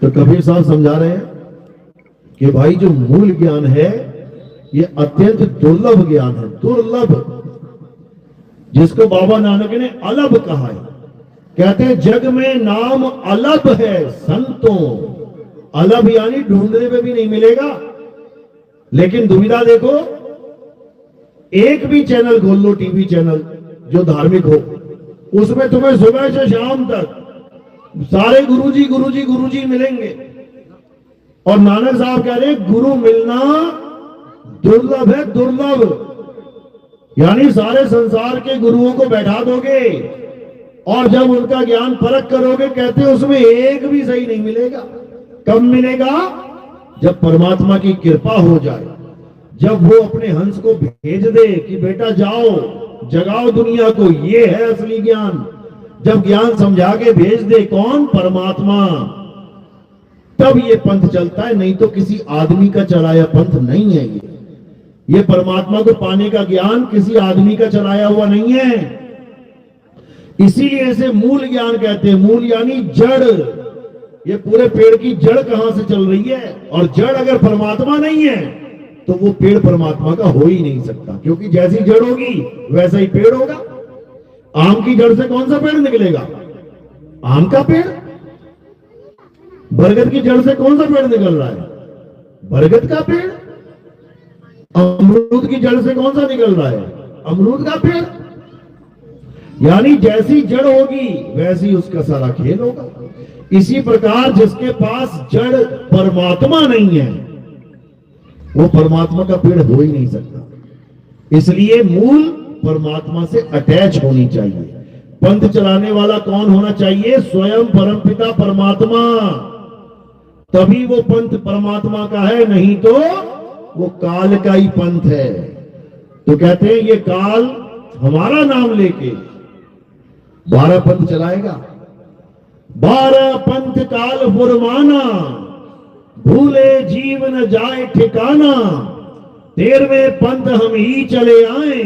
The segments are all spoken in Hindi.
तो कबीर साहब समझा रहे हैं कि भाई जो मूल ज्ञान है ये अत्यंत दुर्लभ ज्ञान है, दुर्लभ, जिसको बाबा नानक ने अलभ कहा है। कहते हैं जग में नाम अलभ है संतों, अलभ यानी ढूंढने पे भी नहीं मिलेगा। लेकिन दुविधा देखो, एक भी चैनल खोल लो, टीवी चैनल जो धार्मिक हो, उसमें तुम्हें सुबह से शाम तक सारे गुरुजी गुरुजी गुरुजी मिलेंगे। और नानक साहब कह रहे गुरु मिलना दुर्लभ है, दुर्लभ। यानी सारे संसार के गुरुओं को बैठा दोगे और जब उनका ज्ञान परख करोगे, कहते हैं उसमें एक भी सही नहीं मिलेगा। कब मिलेगा? जब परमात्मा की कृपा हो जाए, जब वो अपने हंस को भेज दे कि बेटा जाओ जगाओ दुनिया को, ये है असली ज्ञान। जब ज्ञान समझा के भेज दे, कौन? परमात्मा, तब ये पंथ चलता है। नहीं तो किसी आदमी का चलाया पंथ नहीं है। ये परमात्मा को पाने का ज्ञान किसी आदमी का चलाया हुआ नहीं है। इसीलिए इसे मूल ज्ञान कहते हैं। मूल यानी जड़। ये पूरे पेड़ की जड़ कहां से चल रही है? और जड़ अगर परमात्मा नहीं है तो वो पेड़ परमात्मा का हो ही नहीं सकता, क्योंकि जैसी जड़ होगी वैसा ही पेड़ होगा। आम की जड़ से कौन सा पेड़ निकलेगा? आम का पेड़। बरगद की जड़ से कौन सा पेड़ निकल रहा है? बरगद का पेड़। अमरूद की जड़ से कौन सा निकल रहा है? अमरूद का पेड़। यानी जैसी जड़ होगी वैसी उसका सारा खेल होगा। इसी प्रकार जिसके पास जड़ परमात्मा नहीं है वो परमात्मा का पेड़ हो ही नहीं सकता। इसलिए मूल परमात्मा से अटैच होनी चाहिए। पंथ चलाने वाला कौन होना चाहिए? स्वयं परमपिता परमात्मा। तभी वो पंथ परमात्मा का है, नहीं तो वो काल का ही पंथ है। तो कहते हैं ये काल हमारा नाम लेके 12 पंथ चलाएगा। 12 पंथ काल फुरमाना, भूले जीव न जाए ठिकाना। 13वें पंथ हम ही चले आए,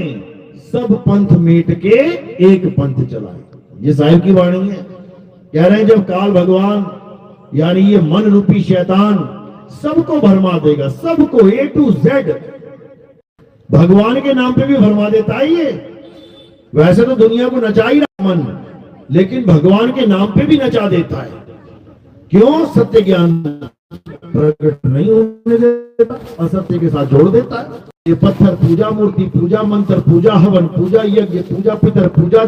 सब पंथ मिट के एक पंथ चलाए। ये साहिब की वाणी है। कह रहे हैं जब काल भगवान यानी ये मन रूपी शैतान सबको भरमा देगा, सबको A to Z, भगवान के नाम पे भी भरमा देता है ये। वैसे तो दुनिया को नचा ही रहा मन, लेकिन भगवान के नाम पे भी नचा देता है। क्यों? सत्य ज्ञान प्रकट नहीं होने देता, असत्य के साथ जोड़ देता है। ये पत्थर पूजा, मूर्ति पूजा, मंत्र पूजा, हवन पूजा, यज्ञ पूजा, पितर पूजा,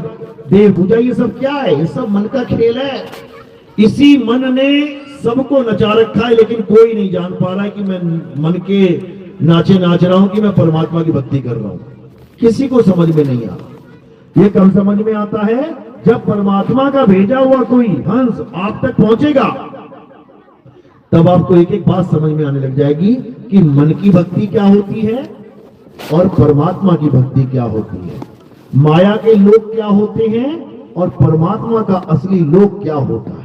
देव पूजा, ये सब क्या है? ये सब मन का खेल है। इसी मन ने सबको नचा रखा है, लेकिन कोई नहीं जान पा रहा है कि मैं मन के नाचे नाच रहा हूं कि मैं परमात्मा की भक्ति कर रहा हूं। किसी को समझ में नहीं आ रहा। ये कब समझ में आता है? जब परमात्मा का भेजा हुआ कोई हंस आप तक पहुंचेगा, तब आपको एक एक बात समझ में आने लग जाएगी कि मन की भक्ति क्या होती है और परमात्मा की भक्ति क्या होती है। माया के लोग क्या होते हैं और परमात्मा का असली लोक क्या होता है।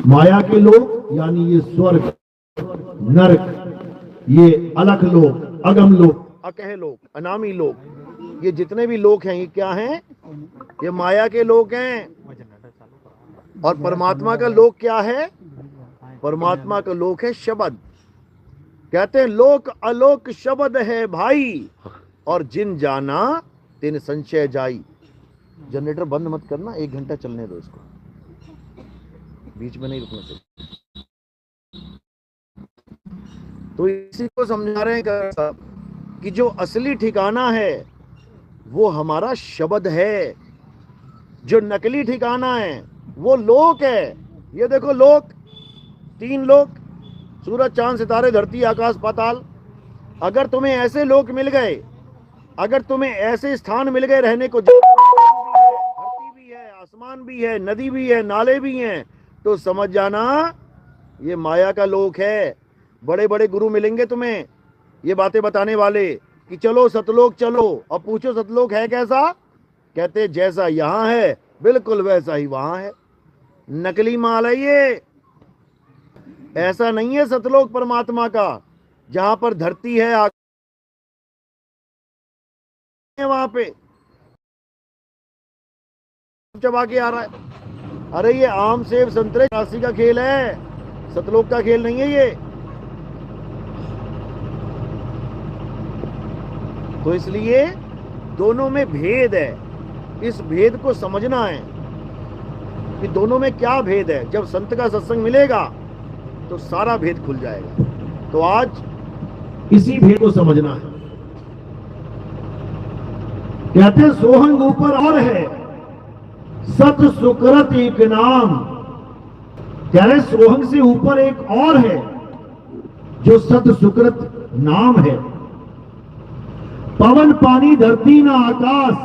माया के लोग यानी ये स्वर्ग, नरक, ये अलख लोक, अगम लोक, अकह लोक, अनामी लोक, ये जितने भी लोग हैं ये क्या हैं? ये माया के लोग हैं। और परमात्मा का लोक क्या है? परमात्मा का लोक है शब्द। कहते हैं लोक अलोक शब्द है भाई, और जिन जाना तिन संशय जाई। जनरेटर बंद मत करना, 1 घंटा चलने दो इसको, बीच में नहीं रुकना चाहिए। तो इसी को समझा रहे हैं साहब कि जो असली ठिकाना है वो हमारा शब्द है, जो नकली ठिकाना है वो लोक है। ये देखो लोक, 3 लोक, सूरज चांद सितारे धरती आकाश पाताल। अगर तुम्हें ऐसे लोक मिल गए, अगर तुम्हें ऐसे स्थान मिल गए रहने को, धरती भी है, आसमान भी है, नदी भी है, नाले भी हैं, तो समझ जाना ये माया का लोक है। बड़े बड़े गुरु मिलेंगे तुम्हें ये बातें बताने वाले कि चलो सतलोक चलो, और पूछो सतलोक है कैसा? कहते जैसा यहां है बिल्कुल वैसा ही वहां है। नकली माल है ये, ऐसा नहीं है सतलोक परमात्मा का जहां पर धरती है वहां पे चबा के आ रहा है। अरे ये आम सेब संतरे राशि का खेल है। सतलोक का खेल नहीं है ये। तो इसलिए दोनों में भेद है, इस भेद को समझना है कि दोनों में क्या भेद है। जब संत का सत्संग मिलेगा तो सारा भेद खुल जाएगा। तो आज इसी भेद को समझना है। कहते सोहंग ऊपर और है, सत सुकृत एक नाम। कह रहे सोहंग से ऊपर एक और है जो सत सुकृत नाम है। पवन पानी धरती ना आकाश,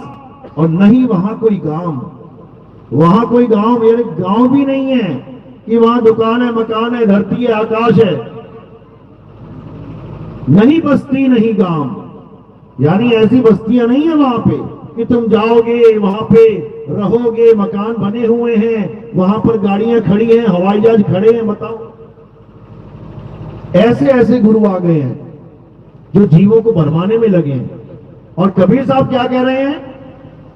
और नहीं वहां कोई गांव। वहां कोई गांव यानी गांव भी नहीं है कि वहां दुकान है, मकान है, धरती है, आकाश है। नहीं बस्ती नहीं गांव, यानी ऐसी बस्तियां नहीं है वहां पे कि तुम जाओगे वहां पे रहोगे, मकान बने हुए हैं, वहां पर गाड़ियां खड़ी हैं, हवाई जहाज खड़े हैं। बताओ, ऐसे ऐसे गुरु आ गए हैं जो जीवों को भरमाने में लगे हैं। और कबीर साहब क्या कह रहे हैं,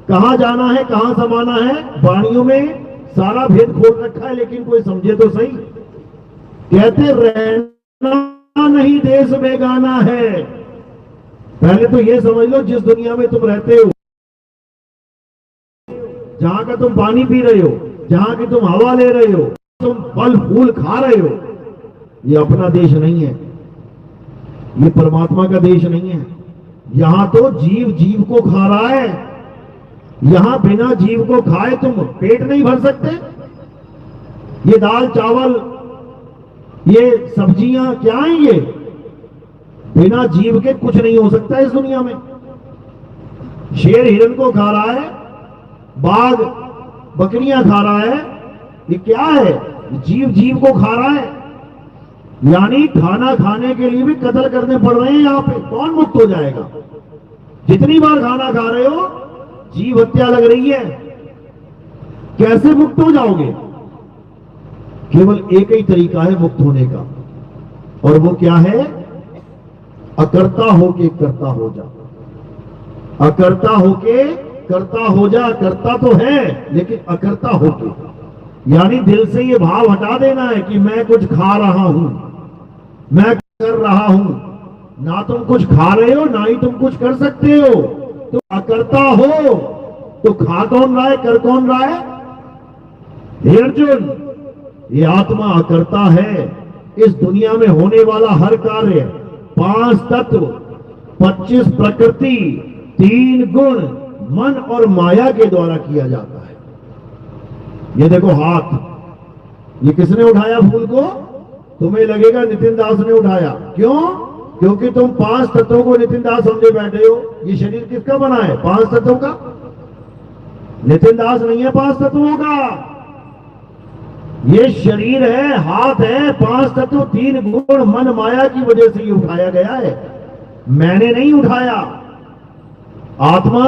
कहां जाना है, कहां समाना है, वाणियों में सारा भेद खोल रखा है, लेकिन कोई समझे तो सही। कहते रहना नहीं देश बेगाना है। पहले तो ये समझ लो, जिस दुनिया में तुम रहते हो, जहां का तुम पानी पी रहे हो, जहां की तुम हवा ले रहे हो, तुम फल फूल खा रहे हो, ये अपना देश नहीं है, ये परमात्मा का देश नहीं है। यहां तो जीव जीव को खा रहा है। यहां बिना जीव को खाए तुम पेट नहीं भर सकते। ये दाल चावल, ये सब्जियां क्या हैं, ये बिना जीव के कुछ नहीं हो सकता इस दुनिया में। शेर हिरन को खा रहा है, बाघ बकरियां खा रहा है, ये क्या है, जीव जीव को खा रहा है। यानी खाना खाने के लिए भी कत्ल करने पड़ रहे हैं यहां पे। कौन मुक्त हो जाएगा? जितनी बार खाना खा रहे हो जीव हत्या लग रही है, कैसे मुक्त हो जाओगे? केवल एक ही तरीका है मुक्त होने का, और वो क्या है? अकर्ता होके कर्ता हो जा। अकर्ता होके कर्ता हो जा। कर्ता तो है लेकिन अकर्ता होके, यानी दिल से ये भाव हटा देना है कि मैं कुछ खा रहा हूं, मैं कर रहा हूं। ना तुम कुछ खा रहे हो, ना ही तुम कुछ कर सकते हो। तो अकर्ता हो तो खा कौन रहा है, कर कौन रहा है? हे अर्जुन, ये आत्मा अकर्ता है। इस दुनिया में होने वाला हर कार्य 5 तत्व, 25 प्रकृति, 3 गुण, मन और माया के द्वारा किया जाता है। ये देखो हाथ, ये किसने उठाया फूल को? तुम्हें लगेगा नितिन दास ने उठाया। क्यों? क्योंकि तुम 5 तत्वों को नितिन दास समझे बैठे हो। ये शरीर किसका बना है? 5 तत्वों का। नितिन दास नहीं है 5 तत्वों का। ये शरीर है, हाथ है, 5 तत्व, 3 गुण, मन माया की वजह से ये उठाया गया है। मैंने नहीं उठाया। आत्मा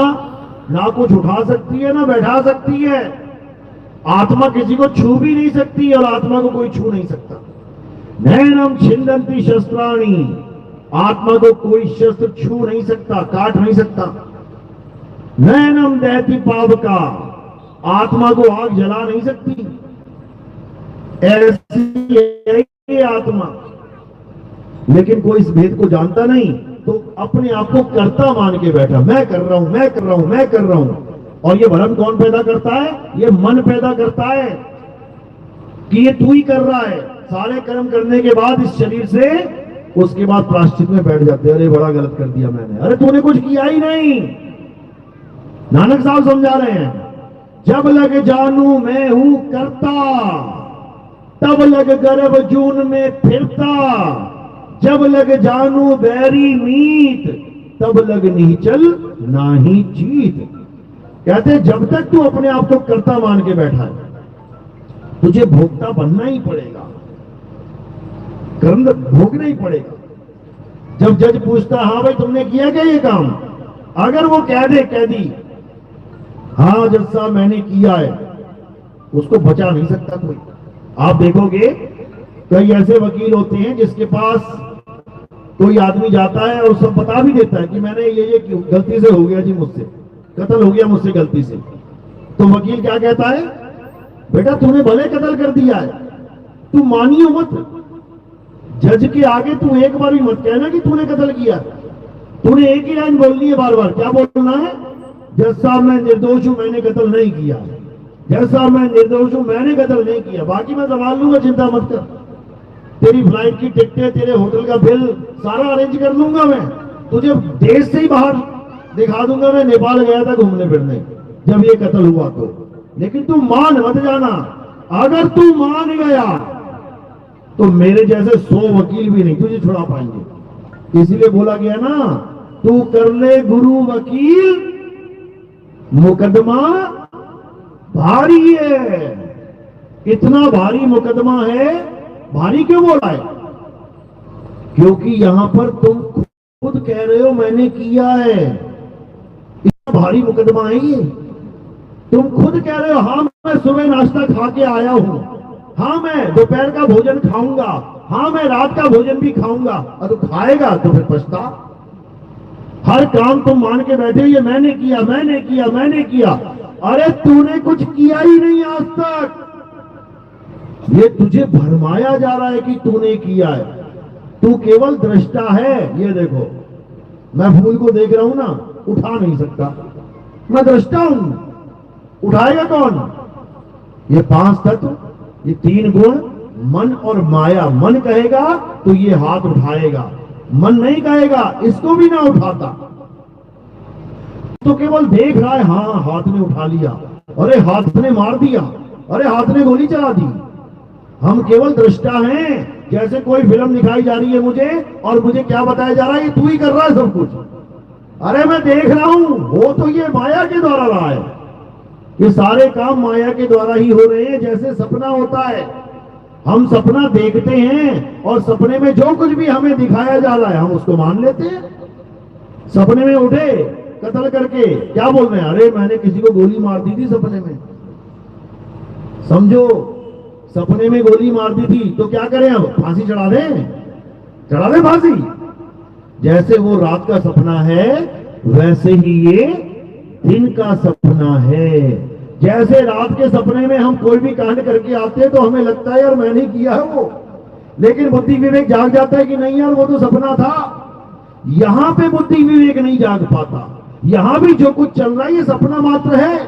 ना कुछ उठा सकती है ना बैठा सकती है। आत्मा किसी को छू भी नहीं सकती और आत्मा को कोई छू नहीं सकता। नैनम छिंदंती शस्त्राणी, आत्मा को कोई शस्त्र छू नहीं सकता, काट नहीं सकता। नैनम दहती पावका, आत्मा को आग जला नहीं सकती। ऐसी है ये आत्मा। लेकिन कोई इस भेद को जानता नहीं, तो अपने आप को कर्ता मान के बैठा, मैं कर रहा हूं, मैं कर रहा हूं, मैं कर रहा हूं। और ये भ्रम कौन पैदा करता है? ये मन पैदा करता है कि ये तू ही कर रहा है। सारे कर्म करने के बाद इस शरीर से, उसके बाद प्रायश्चित में बैठ जाते हैं, अरे बड़ा गलत कर दिया मैंने। अरे तूने कुछ किया ही नहीं। नानक साहब समझा रहे हैं, जब लग जानू मैं हूं करता, तब लग गर्भ जून में फिरता। जब लग जानू बैरी मीत, तब लग नीचल नाही जीत। कहते जब तक तू अपने आप को कर्ता मान के बैठा है, तुझे भोक्ता बनना ही पड़ेगा, कर्म भोगना ही पड़ेगा। जब जज पूछता हाँ भाई तुमने किया क्या ये काम, अगर वो कह दी हाँ जज साहब मैंने किया है, उसको बचा नहीं सकता कोई। आप देखोगे कई ऐसे वकील होते हैं जिसके पास कोई आदमी जाता है और सब बता भी देता है कि मैंने ये गलती से हो गया जी, मुझसे कत्ल हो गया, मुझसे गलती से। तो वकील क्या कहता है, बेटा तूने भले कत्ल कर दिया है, तू मानियो मत, जज के आगे तू एक बार भी मत कहना कि तूने कत्ल किया। तूने एक ही लाइन बोलनी है बार बार। क्या बोलना है? जज साहब मैं निर्दोष हूं, मैंने कत्ल नहीं किया। जज साहब मैं निर्दोष हूं, मैंने कत्ल नहीं किया। बाकी मैं संभाल लूंगा, चिंता मत कर। तेरी फ्लाइट की टिकटें, तेरे होटल का बिल सारा अरेंज कर लूंगा मैं। तुझे देश से ही बाहर दिखा दूंगा। मैं नेपाल गया था घूमने फिरने जब ये कत्ल हुआ तो। लेकिन तू मान मत जाना। अगर तू मान गया तो मेरे जैसे 100 वकील भी नहीं तुझे छुड़ा पाएंगे। इसीलिए बोला गया ना, तू कर ले गुरु वकील, मुकदमा भारी है। इतना भारी मुकदमा है। भारी क्यों बोला है? क्योंकि यहां पर तुम खुद कह रहे हो मैंने किया है। इतना भारी मुकदमा है ये। तुम खुद कह रहे हो हाँ मैं सुबह नाश्ता खा के आया हूं, हाँ मैं दोपहर का भोजन खाऊंगा, हाँ मैं रात का भोजन भी खाऊंगा। और तो खाएगा तो फिर पछता। हर काम तुम मान के बैठे, ये मैंने किया मैंने किया मैंने किया। अरे तूने कुछ किया ही नहीं आज तक। ये तुझे भरमाया जा रहा है कि तूने किया है। तू केवल दृष्टा है। ये देखो, मैं फूल को देख रहा हूं ना, उठा नहीं सकता, मैं दृष्टा हूं। उठाएगा कौन? ये 5 तत्व, ये 3 गुण, मन और माया। मन कहेगा तो ये हाथ उठाएगा, मन नहीं कहेगा इसको भी ना उठाता। तो केवल देख रहा है, हाँ हाथ ने उठा लिया, अरे हाथ ने मार दिया, अरे हाथ ने गोली चला दी। हम केवल दृष्टा हैं। जैसे कोई फिल्म दिखाई जा रही है मुझे, और मुझे क्या बताया जा रहा है, ये तू ही कर रहा है सब कुछ। अरे मैं देख रहा हूं, वो तो ये माया के द्वारा रहा है। ये सारे काम माया के द्वारा ही हो रहे हैं। जैसे सपना होता है, हम सपना देखते हैं और सपने में जो कुछ भी हमें दिखाया जा रहा है हम उसको मान लेते हैं। सपने में उठे कत्ल करके, क्या बोल रहे हैं? अरे मैंने किसी को गोली मार दी थी सपने में। समझो, सपने में गोली मार दी थी तो क्या करें? अब फांसी चढ़ा दें फांसी। जैसे वो रात का सपना है वैसे ही ये दिन का सपना है। जैसे रात के सपने में हम कोई भी कांड करके आते हैं तो हमें लगता है यार मैंने किया है वो, लेकिन बुद्धि विवेक जाग जाता है कि नहीं यार वो तो सपना था। यहां पे बुद्धि विवेक नहीं जाग पाता। यहां भी जो कुछ चल रहा है ये सपना मात्र है,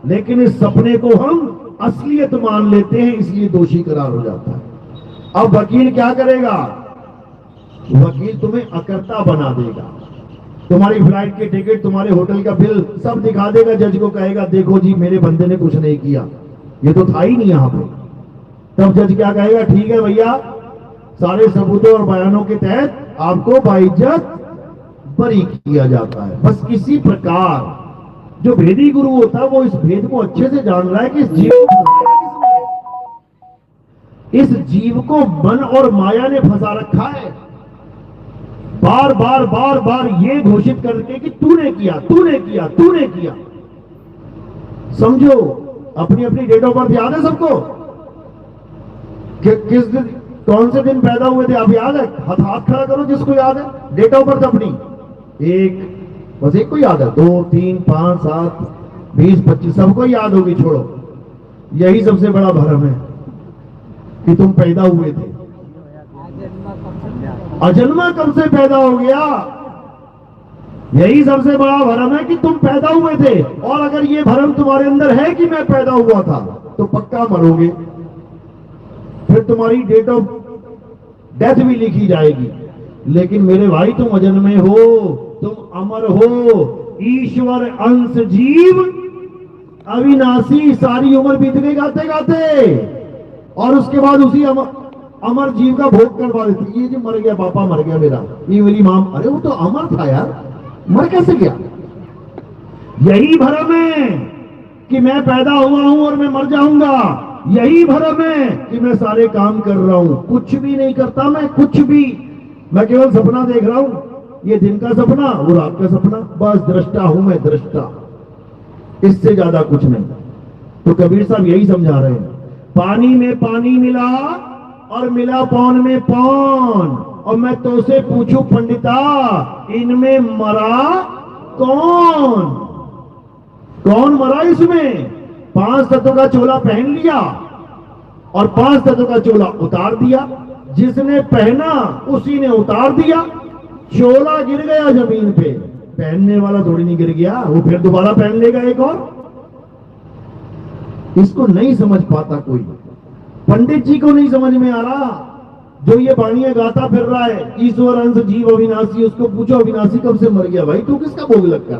लेकिन इस सपने को हम असलियत मान लेते हैं, इसलिए दोषी करार हो जाता है। अब वकील क्या करेगा? वकील तुम्हें अकर्ता बना देगा। तुम्हारी फ्लाइट की टिकट, तुम्हारे होटल का बिल सब दिखा देगा। जज को कहेगा देखो जी मेरे बंदे ने कुछ नहीं किया, ये तो था ही नहीं यहां पे। तब जज क्या कहेगा? ठीक है भैया, सारे सबूतों और बयानों के तहत आपको बाइज्जत बरी किया जाता है। बस इसी प्रकार जो भेदी गुरु होता है वो इस भेद को अच्छे से जान रहा है कि इस जीव को फंसाया किसने? इस जीव को मन और माया ने फंसा रखा है। बार बार बार बार ये घोषित करके कि तूने किया तूने किया तूने किया। समझो, अपनी अपनी डेट ऑफ बर्थ याद है सबको? किस दिन, कौन से दिन पैदा हुए थे आप याद है? हाथ खड़ा करो जिसको याद है डेट ऑफ बर्थ अपनी। एक, बस एक को याद है? 2, 3, 5, 7, 20, 25 सबको याद होगी। छोड़ो, यही सबसे बड़ा भ्रम है कि तुम पैदा हुए थे। अजन्मा कब से पैदा हो गया? यही सबसे बड़ा भ्रम है कि तुम पैदा हुए थे। और अगर ये भ्रम तुम्हारे अंदर है कि मैं पैदा हुआ था तो पक्का मरोगे, फिर तुम्हारी डेट ऑफ डेथ भी लिखी जाएगी। लेकिन मेरे भाई तुम अजन्मे हो, तुम अमर हो, ईश्वर अंश जीव अविनाशी। सारी उम्र बीत गई गाते गाते, और उसके बाद उसी अमर जीव का भोग करवा देती। ये जो मर गया, पापा मर गया मेरा, ये मेरी मां, अरे वो तो अमर था यार, मर कैसे गया? यही भ्रम है कि मैं पैदा हुआ हूं और मैं मर जाऊंगा। यही भ्रम है कि मैं सारे काम कर रहा हूं। कुछ भी नहीं करता मैं, कुछ भी। मैं केवल सपना देख रहा हूं। ये दिन का सपना, वो रात का सपना। बस दृष्टा हूं मैं, दृष्टा, इससे ज्यादा कुछ नहीं। तो कबीर साहब यही समझा रहे हैं, पानी में पानी मिला और मिला पौन में पौन। और मैं तो से पूछूं पंडिता, इनमें मरा कौन? कौन मरा इसमें? 5 तत्वों का चोला पहन लिया, और 5 तत्व का चोला उतार दिया। जिसने पहना उसी ने उतार दिया, चोला गिर गया जमीन पे, पहनने वाला थोड़ी नहीं गिर गया, वो फिर दोबारा पहन लेगा एक और। इसको नहीं समझ पाता कोई, पंडित जी को नहीं समझ में आ रहा, जो ये बाणियां गाता फिर रहा है, ईश्वर अंश जीव अविनाशी। उसको पूछो अविनाशी कब से मर गया? भाई तू किसका भोग लगता,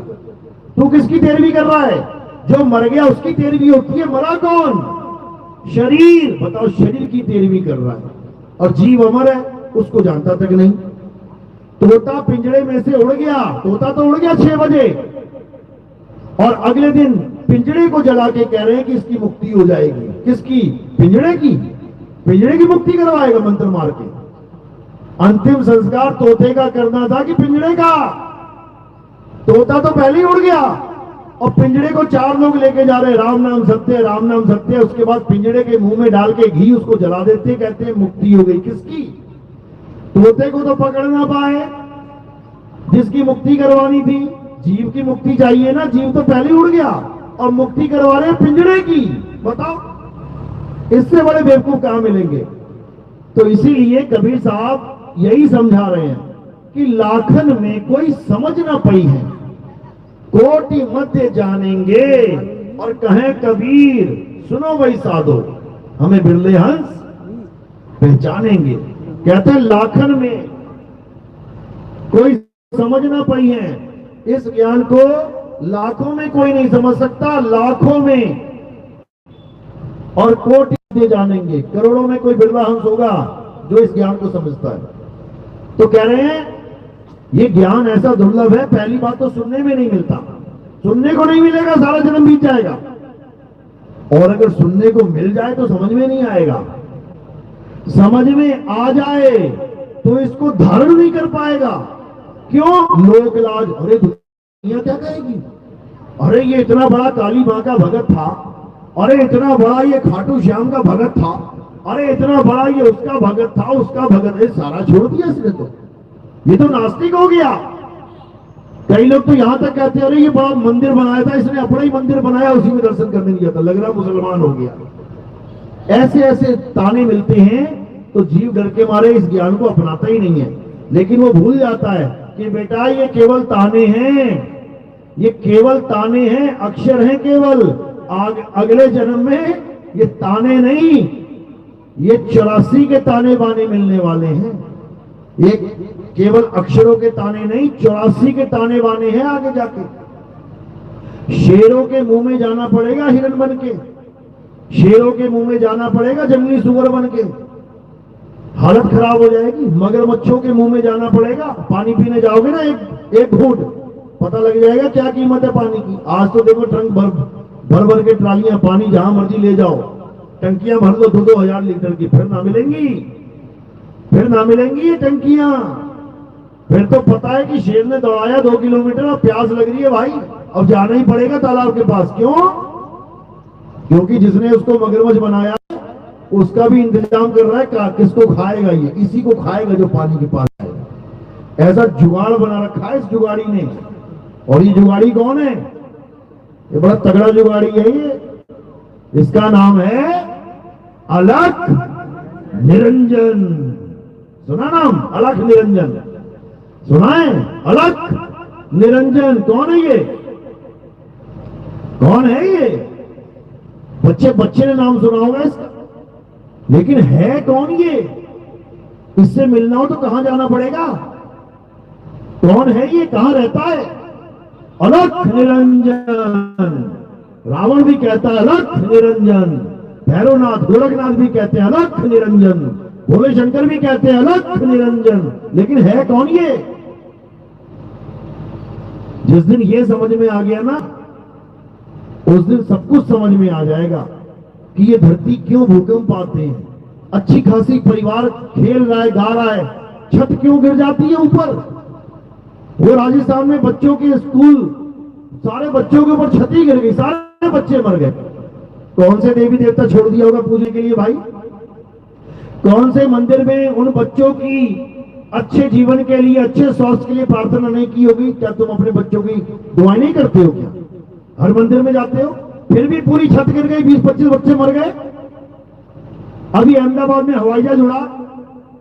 तू किसकी तेरवी कर रहा है? जो मर गया उसकी तेरवी होती है, मरा कौन? शरीर। बताओ, शरीर की तेरवी कर रहा है, और जीव अमर है, उसको जानता तक नहीं। तोता पिंजड़े में से उड़ गया, तोता तो उड़ गया 6 बजे, और अगले दिन पिंजड़े को जला के कह रहे हैं कि इसकी मुक्ति हो जाएगी। किसकी? पिंजड़े की। पिंजड़े की मुक्ति करवाएगा मंत्र मार के। अंतिम संस्कार तोते का करना था कि पिंजड़े का? तोता तो पहले ही उड़ गया, और पिंजड़े को 4 लोग लेके जा रहे, राम नाम सत्य है, राम नाम सत्य है। उसके बाद पिंजड़े के मुंह में डाल के घी उसको जला देते, कहते हैं मुक्ति हो गई। किसकी? तोते को तो पकड़ ना पाए, जिसकी मुक्ति करवानी थी। जीव की मुक्ति चाहिए ना, जीव तो पहले उड़ गया, और मुक्ति करवा रहे पिंजड़े की। बताओ, इससे बड़े बेवकूफ कहां मिलेंगे? तो इसीलिए कबीर साहब यही समझा रहे हैं कि लाखन में कोई समझ ना पई है, कोटि मध्य जानेंगे। और कहें कबीर सुनो वही साधो, हमें बिरले हंस पहचानेंगे। कहते हैं लाखन में कोई समझ ना पाई है, इस ज्ञान को लाखों में कोई नहीं समझ सकता, लाखों में और कोटि में जानेंगे। करोड़ों में कोई बिरला हंस होगा जो इस ज्ञान को समझता है। तो कह रहे हैं ये ज्ञान ऐसा दुर्लभ है, पहली बात तो सुनने में नहीं मिलता, सुनने को नहीं मिलेगा, सारा जन्म बीत जाएगा। और अगर सुनने को मिल जाए तो समझ में नहीं आएगा, समझ में आ जाए तो इसको धारण नहीं कर पाएगा। क्यों? लोक लाज। अरे दुनिया क्या कहेगी? अरे ये इतना बड़ा काली मां का भगत था, अरे इतना बड़ा ये खाटू श्याम का भगत था, अरे इतना बड़ा ये उसका भगत था, उसका भगत। ये सारा छोड़ दिया इसने, तो ये तो नास्तिक हो गया। कई लोग तो यहां तक कहते हैं अरे ये बड़ा मंदिर बनाया था इसने, अपना ही मंदिर बनाया, उसी में दर्शन करने गया था, लग रहा मुसलमान हो गया। ऐसे ऐसे ताने मिलते हैं, तो जीव डर के मारे इस ज्ञान को अपनाता ही नहीं है। लेकिन वो भूल जाता है कि बेटा ये केवल ताने हैं, ये केवल ताने हैं, अक्षर हैं केवल। अगले जन्म में ये ताने नहीं, ये 84 के ताने बाने मिलने वाले हैं। ये केवल अक्षरों के ताने नहीं, 84 के ताने बाने हैं आगे जाके। शेरों के मुंह में जाना पड़ेगा हिरण बन के, शेरों के मुंह में जाना पड़ेगा जंगली सुअर बन के, हालत खराब हो जाएगी। मगरमच्छों के मुंह में जाना पड़ेगा, पानी पीने जाओगे ना एक घूंट, पता लग जाएगा क्या कीमत है पानी की। आज तो देखो ट्रंक भर भर के ट्रालियां पानी जहां मर्जी ले जाओ, टंकियां भर लो 2-2 हजार लीटर की, फिर ना मिलेंगी, फिर ना मिलेंगी ये टंकियां। फिर तो पता है कि शेर ने दौड़ाया 2 किलोमीटर और प्यास लग रही है भाई, अब जाना ही पड़ेगा तालाब के पास। क्यों? क्योंकि जिसने उसको मगरमच्छ बनाया उसका भी इंतजाम कर रहा है, किसको खाएगा ये, इसी को खाएगा जो पानी के पास आएगा। ऐसा जुगाड़ बना रखा है इस जुगाड़ी ने। और ये जुगाड़ी कौन है? ये बड़ा तगड़ा जुगाड़ी है ये, इसका नाम है अलख निरंजन। सुना नाम? अलख निरंजन सुना है? अलख निरंजन कौन है ये? कौन है ये? बच्चे ने नाम सुना होगा इसका, लेकिन है कौन ये? इससे मिलना हो तो कहां जाना पड़ेगा? कौन है ये? कहां रहता है? अलख निरंजन। रावण भी कहता है अलख निरंजन, भैरवनाथ गोरखनाथ भी कहते हैं अलख निरंजन, भोले शंकर भी कहते हैं अलख निरंजन। लेकिन है कौन ये? जिस दिन ये समझ में आ गया ना, उस दिन सब कुछ समझ में आ जाएगा कि ये धरती क्यों भूकंप आते हैं, अच्छी खासी परिवार खेल रहा है, गा रहा है, छत क्यों गिर जाती है ऊपर। वो राजस्थान में बच्चों के स्कूल, सारे बच्चों के ऊपर छती गिर गई, सारे बच्चे मर गए। कौन से देवी देवता छोड़ दिया होगा पूजने के लिए भाई? कौन से मंदिर में उन बच्चों की अच्छे जीवन के लिए, अच्छे स्वास्थ्य के लिए प्रार्थना नहीं की होगी? क्या तुम अपने बच्चों की दुआएं नहीं करते हो क्या? हर मंदिर में जाते हो, फिर भी पूरी छत गिर गई, 20-25 बच्चे मर गए। अभी अहमदाबाद में हवाई जहाज उड़ा,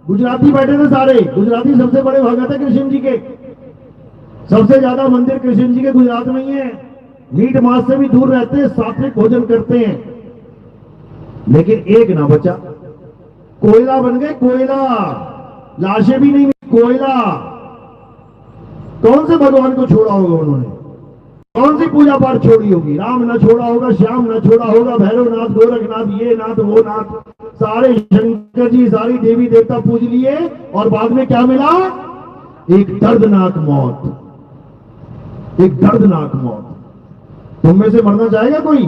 गुजराती बैठे थे सारे। गुजराती सबसे बड़े भगत है कृष्ण जी के, सबसे ज्यादा मंदिर कृष्ण जी के गुजरात में ही है। मीट मांस से भी दूर रहते हैं, सात्विक भोजन करते हैं, लेकिन एक ना बचा, कोयला बन गए, कोयला। लाशें भी नहीं, कोयला। कौन से भगवान को छोड़ा होगा उन्होंने, कौन सी पूजा पाठ छोड़ी होगी? राम ना छोड़ा होगा, श्याम ना छोड़ा होगा, भैरवनाथ, गोरखनाथ, ये नाथ वो नाथ, सारे शंकर जी, सारी देवी देवता पूज लिए, और बाद में क्या मिला? एक दर्दनाक मौत, एक दर्दनाक मौत। तुम में से मरना चाहेगा कोई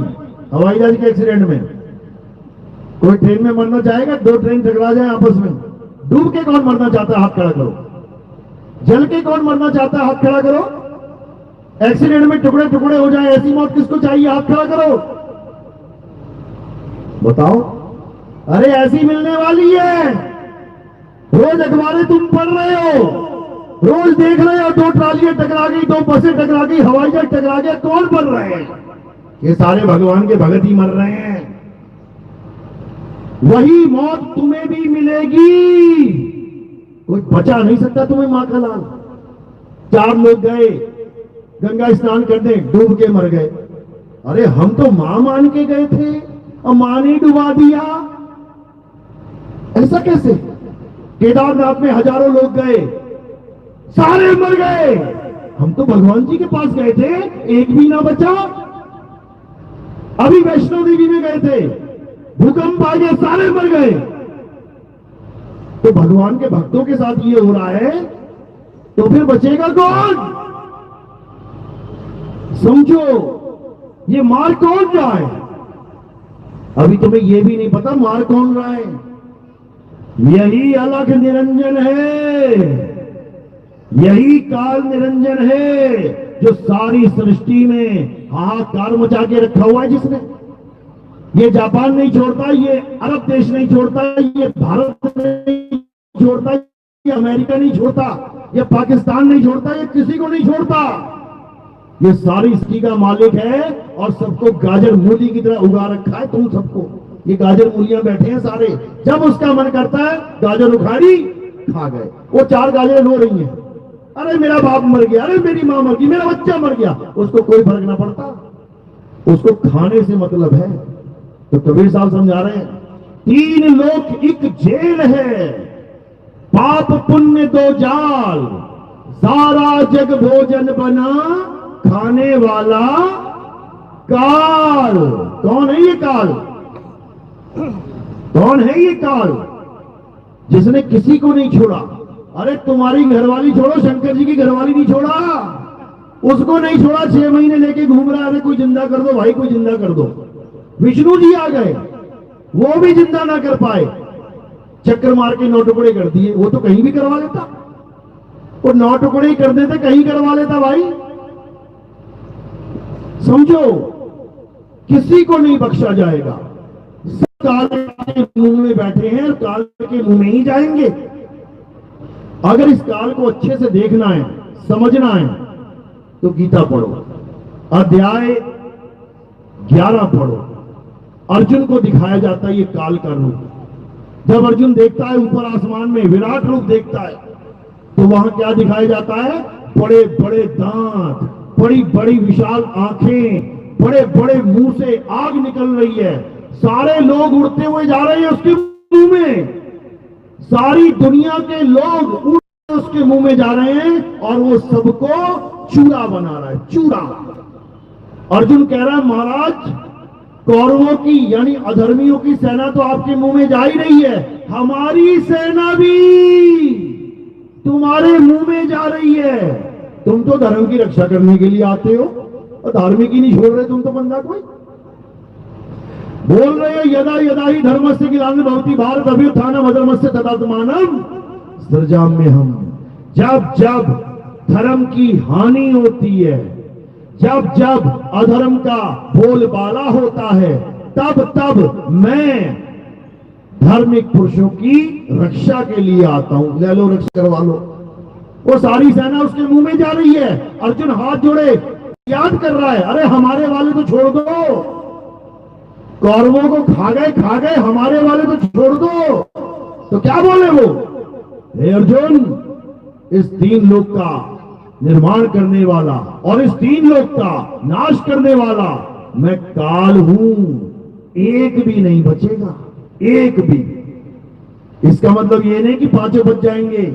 हवाई जहाज के एक्सीडेंट में? कोई ट्रेन में मरना चाहेगा? दो ट्रेन टकरा जाए आपस में, डूब के कौन मरना चाहता है? हाथ खड़ा करो। जल के कौन मरना चाहता है? हाथ खड़ा करो। एक्सीडेंट में टुकड़े टुकड़े हो जाए, ऐसी मौत किसको चाहिए? हाथ खड़ा करो, बताओ। अरे ऐसी मिलने वाली है। रोज अखबारें तुम पढ़ रहे हो, रोज देख रहे हो, दो ट्रालियां टकरा गई, दो बसें टकरा गई, हवाई जहाज टकरा गया, कौन मर रहे हैं? ये सारे भगवान के भगत ही मर रहे हैं। वही मौत तुम्हें भी मिलेगी, कोई बचा नहीं सकता तुम्हें। मां का लाल, 4 लोग गए गंगा स्नान करने, डूब के मर गए। अरे हम तो मां मान के गए थे और मां ने डुबा दिया, ऐसा कैसे? केदारनाथ में हजारों लोग गए, सारे मर गए। हम तो भगवान जी के पास गए थे, एक भी ना बचा। अभी वैष्णो देवी में गए थे, भूकंप आ गया, सारे मर गए। तो भगवान के भक्तों के साथ ये हो रहा है, तो फिर बचेगा कौन? समझो, ये मार कौन रहा है? अभी तुम्हें यह भी नहीं पता मार कौन रहा है। यही अलख निरंजन है, यही काल निरंजन है, जो सारी सृष्टि में हाहाकार मचा के रखा हुआ है जिसने। ये जापान नहीं छोड़ता, ये अरब देश नहीं छोड़ता, ये भारत नहीं छोड़ता, ये अमेरिका नहीं छोड़ता, ये पाकिस्तान नहीं छोड़ता, ये किसी को नहीं छोड़ता। ये सारी सृष्टि का मालिक है और सबको गाजर मूली की तरह उगा रखा है। तुम सबको ये गाजर मूलियां बैठे हैं सारे, जब उसका मन करता है गाजर उखाड़ी, खा गए। वो 4 गाजरें रो रही हैं, अरे मेरा बाप मर गया, अरे मेरी मां मर गई, मेरा बच्चा मर गया, उसको कोई फर्क ना पड़ता, उसको खाने से मतलब है। तो कबीर साहब समझा रहे हैं, 3 लोक एक जेल है, पाप पुण्य 2 जाल, सारा जग भोजन बना, खाने वाला काल। कौन है ये काल? कौन है ये काल जिसने किसी को नहीं छोड़ा? अरे तुम्हारी घरवाली छोड़ो, शंकर जी की घरवाली नहीं छोड़ा, उसको नहीं छोड़ा। 6 महीने लेके घूम रहा है, अरे कोई जिंदा कर दो भाई, कोई जिंदा कर दो। विष्णु जी आ गए, वो भी जिंदा ना कर पाए, चक्कर मार के 9 टुकड़े कर दिए। वो तो कहीं भी करवा लेता, वो 9 टुकड़े ही कर देते, कहीं करवा लेता भाई। समझो, किसी को नहीं बख्शा जाएगा। सब काल के मुंह में बैठे हैं, काल के मुंह में ही जाएंगे। अगर इस काल को अच्छे से देखना है, समझना है, तो गीता पढ़ो, अध्याय 11 पढ़ो। अर्जुन को दिखाया जाता है ये काल का रूप। जब अर्जुन देखता है ऊपर आसमान में विराट रूप देखता है, तो वहां क्या दिखाया जाता है? बड़े बड़े दांत, बड़ी बड़ी विशाल आंखें, बड़े बड़े मुंह से आग निकल रही है, सारे लोग उड़ते हुए जा रहे हैं उसके मुंह में, सारी दुनिया के लोग उड़ उसके मुंह में जा रहे हैं, और वो सबको चूरा बना रहा है, चूरा। अर्जुन कह रहा है, महाराज कौरवों की यानी अधर्मियों की सेना तो आपके मुंह में जा ही रही है, हमारी सेना भी तुम्हारे मुंह में जा रही है। तुम तो धर्म की रक्षा करने के लिए आते हो और धार्मिक ही नहीं छोड़ रहे तुम तो बंदा कोई। बोल रहे हो यदा यदा ही धर्मस्य ग्लानिर्भवति भवति भारत अभ्युत्थानम् अधर्मस्य तदात्मानम् सृजाम्यहम्। हम जब जब धर्म की हानि होती है, जब जब अधर्म का बोलबाला होता है, तब तब मैं धार्मिक पुरुषों की रक्षा के लिए आता हूं। ले लो, रक्षा करवा लो। वो सारी सेना उसके मुंह में जा रही है। अर्जुन हाथ जोड़े याद कर रहा है, अरे हमारे वाले तो छोड़ दो, कौरवों को खा गए, हमारे वाले तो छोड़ दो। तो क्या बोले वो, हे अर्जुन, इस 3 लोक का निर्माण करने वाला और इस 3 लोक का नाश करने वाला मैं काल हूं, एक भी नहीं बचेगा, एक भी। इसका मतलब ये नहीं कि 5 बच जाएंगे,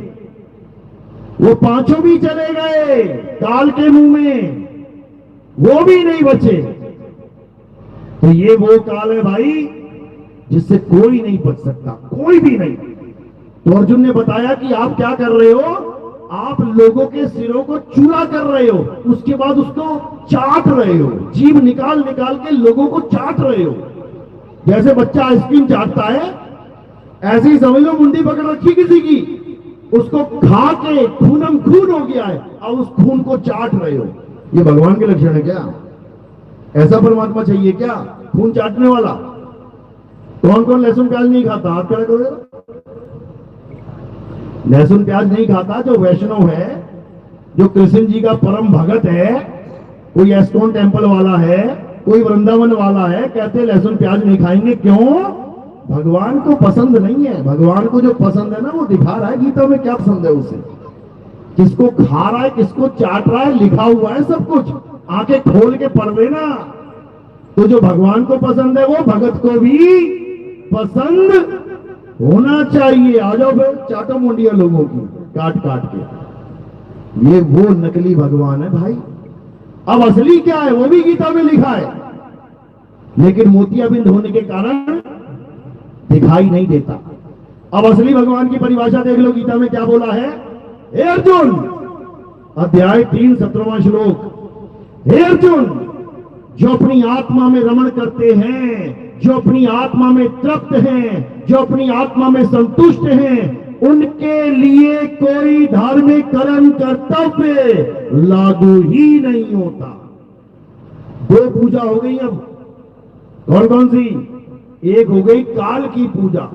वो 5 भी चले गए काल के मुंह में, वो भी नहीं बचे। तो ये वो काल है भाई जिससे कोई नहीं बच सकता, कोई भी नहीं। तो अर्जुन ने बताया कि आप क्या कर रहे हो, आप लोगों के सिरों को चूरा कर रहे हो, उसके बाद उसको चाट रहे हो, जीभ निकाल निकाल के लोगों को चाट रहे हो। जैसे बच्चा आइसक्रीम चाटता है, ऐसे ही समझ लो मुंडी पकड़ रखी किसी की, उसको खा के खूनम खून हो गया है, अब उस खून को चाट रहे हो। ये भगवान के लक्षण है क्या? ऐसा परमात्मा चाहिए क्या, खून चाटने वाला? कौन कौन लहसुन प्याज नहीं खाता, आप क्या करोगे? लहसुन प्याज नहीं खाता जो वैष्णव है, जो कृष्ण जी का परम भगत है, कोई एस्कॉन टेम्पल वाला है, कोई वृंदावन वाला है, कहते लहसुन प्याज नहीं खाएंगे। क्यों? भगवान को पसंद नहीं है। भगवान को जो पसंद है ना वो दिखा रहा है गीता में क्या पसंद है उसे, किसको खा रहा है, किसको चाट रहा है, लिखा हुआ है सब कुछ, आंखें खोल के पढ़ लेना। तो जो भगवान को पसंद है वो भगत को भी पसंद होना चाहिए। आ जाओ फिर चाटो मुंडिया लोगों की काट काट के। ये वो नकली भगवान है भाई। अब असली क्या है वो भी गीता में लिखा है, लेकिन मोतियाबिंद होने के कारण दिखाई नहीं देता। अब असली भगवान की परिभाषा देख लो, गीता में क्या बोला है। हे अर्जुन, अध्याय 3 17वां श्लोक, हे अर्जुन, जो अपनी आत्मा में रमण करते हैं, जो अपनी आत्मा में तृप्त हैं, जो अपनी आत्मा में संतुष्ट हैं, उनके लिए कोई धार्मिक कर्म कर्तव्य लागू ही नहीं होता। 2 पूजा हो गई। अब कौन कौन सी? एक हो गई काल की पूजा,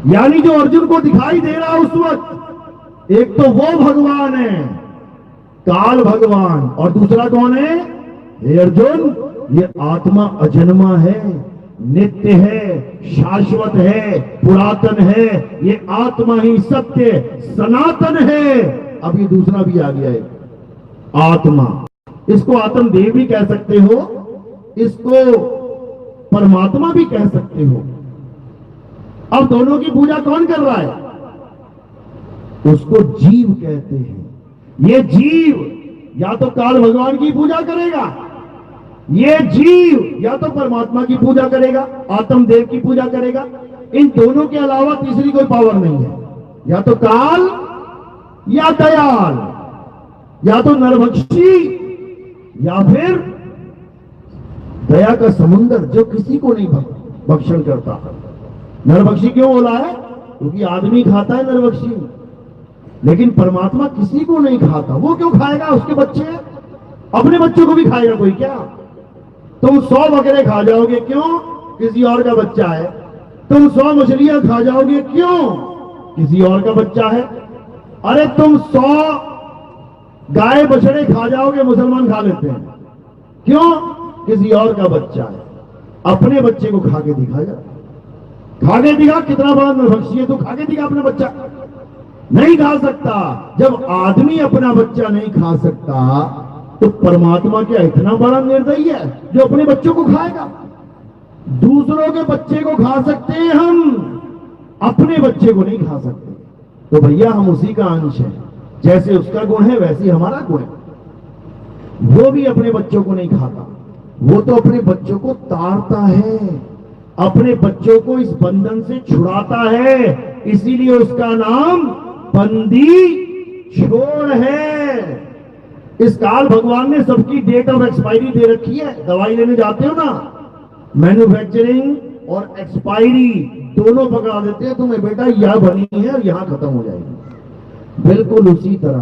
यानी जो अर्जुन को दिखाई दे रहा उस वक्त, एक तो वो भगवान है काल भगवान, और दूसरा कौन है? हे अर्जुन, ये आत्मा अजन्मा है, नित्य है, शाश्वत है, पुरातन है, ये आत्मा ही सत्य सनातन है। अब ये दूसरा भी आ गया है, आत्मा। इसको आत्मदेव भी कह सकते हो, इसको परमात्मा भी कह सकते हो। अब दोनों की पूजा कौन कर रहा है? उसको जीव कहते हैं। ये जीव या तो काल भगवान की पूजा करेगा, ये जीव या तो परमात्मा की पूजा करेगा, आत्मदेव की पूजा करेगा। इन दोनों के अलावा तीसरी कोई पावर नहीं है, या तो काल या दयाल, या तो नरभक्षी या फिर दया का समुंदर जो किसी को नहीं भक्षण करता। नरभक्षी क्यों बोला है? क्योंकि आदमी खाता है नरभक्षी, लेकिन परमात्मा किसी को नहीं खाता। वो क्यों खाएगा? उसके बच्चे, अपने बच्चों को भी खाएगा कोई क्या? तुम 100 बकरे खा जाओगे, क्यों? किसी और का बच्चा है। तुम 100 मछलियां खा जाओगे, क्यों? किसी और का बच्चा है। अरे तुम 100 गाय बछड़े खा जाओगे, मुसलमान खा लेते हैं, क्यों? किसी और का बच्चा है। अपने बच्चे को खा के दिखा जा, खा के दिखा कितना बड़ा नरभक्षी है, तो खा के दिखा अपना बच्चा। नहीं खा सकता। जब आदमी अपना बच्चा नहीं खा सकता तो परमात्मा क्या इतना बड़ा निर्दयी है जो अपने बच्चों को खाएगा? दूसरों के बच्चे को खा सकते हैं हम, अपने बच्चे को नहीं खा सकते। तो भैया हम उसी का अंश है, जैसे उसका गुण है वैसे ही हमारा गुण है। वो भी अपने बच्चों को नहीं खाता, वो तो अपने बच्चों को तारता है, अपने बच्चों को इस बंधन से छुड़ाता है। इसीलिए उसका नाम बंदी छोड़ है। इस काल भगवान ने सबकी डेट ऑफ एक्सपायरी दे रखी है। दवाई लेने जाते हो ना, मैन्युफैक्चरिंग और एक्सपायरी दोनों पकड़ा देते हैं तुम्हें, बेटा यह बनी है और यहां खत्म हो जाएगी। बिल्कुल उसी तरह